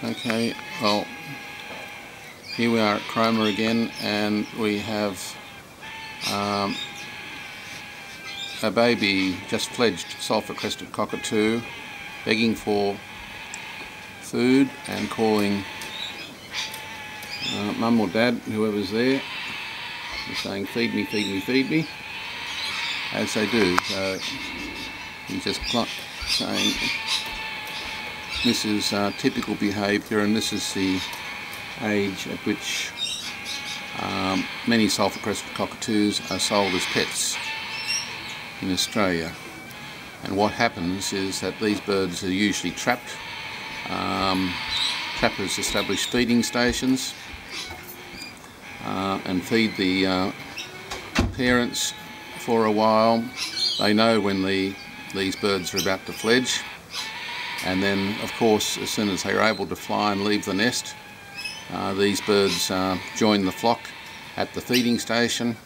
Okay, well, here we are at Cromer again, and we have a baby, just fledged Sulphur Crested Cockatoo, begging for food and calling mum or dad, whoever's there, and saying, "Feed me, feed me, feed me," as they do. So he's just saying this is typical behaviour, and this is the age at which many Sulphur Crested Cockatoos are sold as pets in Australia. And what happens is that these birds are usually trapped. Trappers establish feeding stations and feed the parents for a while. They know when these birds are about to fledge, and then of course as soon as they are able to fly and leave the nest, these birds join the flock at the feeding station.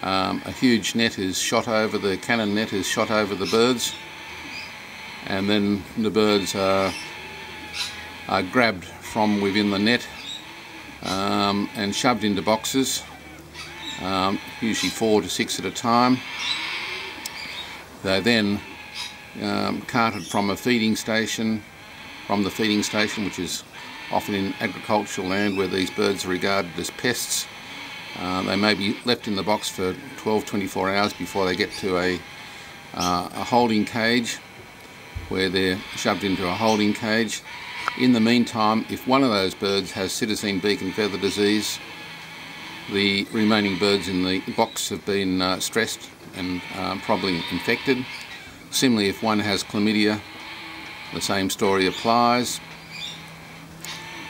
A huge net is shot over, the cannon net is shot over the birds, and then the birds are grabbed from within the net and shoved into boxes, usually 4 to 6 at a time. They're then carted from the feeding station, which is often in agricultural land where these birds are regarded as pests. They may be left in the box for 12-24 hours before they get to a holding cage, where they're shoved into a holding cage. In the meantime, if one of those birds has Psittacine, beak and feather disease, the remaining birds in the box have been stressed and probably infected. Similarly, if one has chlamydia, the same story applies.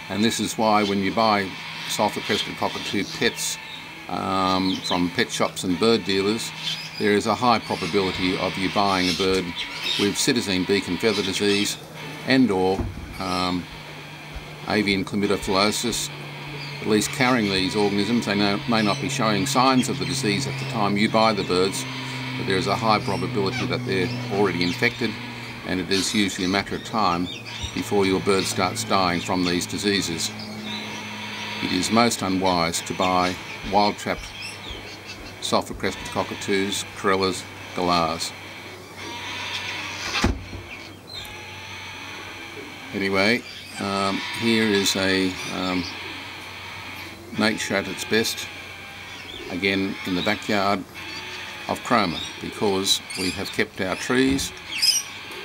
And this is why when you buy Sulphur Crested Cockatoo pets from pet shops and bird dealers, there is a high probability of you buying a bird with Psittacine, beak and feather disease and or avian chlamydophillosis, at least carrying these organisms. They may not be showing signs of the disease at the time you buy the birds, but there is a high probability that they're already infected, and it is usually a matter of time before your bird starts dying from these diseases. It is most unwise to buy wild-trapped Sulphur Crested Cockatoos, corellas, galahs. Anyway, here is a nature at its best, again in the backyard of Cromer, because we have kept our trees.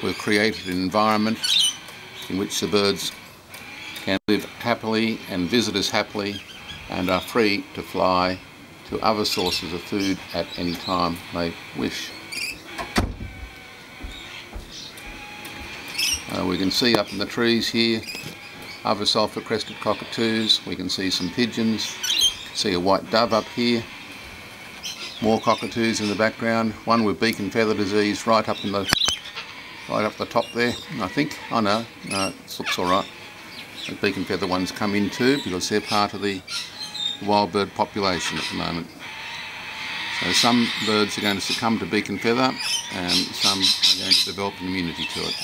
We've created an environment in which the birds can live happily and visit us happily, and are free to fly to other sources of food at any time they wish. We can see up in the trees here other Sulphur Crested Cockatoos. We can see some pigeons, see a white dove up here, more cockatoos in the background, one with beak and feather disease right up the top there, I think. Oh no, it looks alright. The beak and feather ones come in too, because they're part of the wild bird population at the moment. So some birds are going to succumb to beak and feather, and some are going to develop an immunity to it.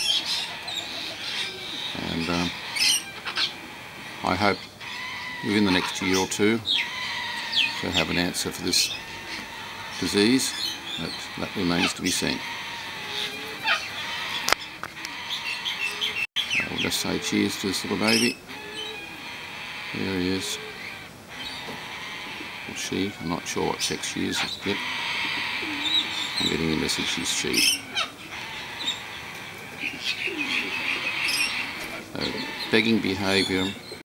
And I hope within the next year or two to have an answer for this disease. That remains to be seen. We'll just say cheers to this little baby. There he is. Or she. I'm not sure what sex she is yet. I'm getting the message she's she. Begging behaviour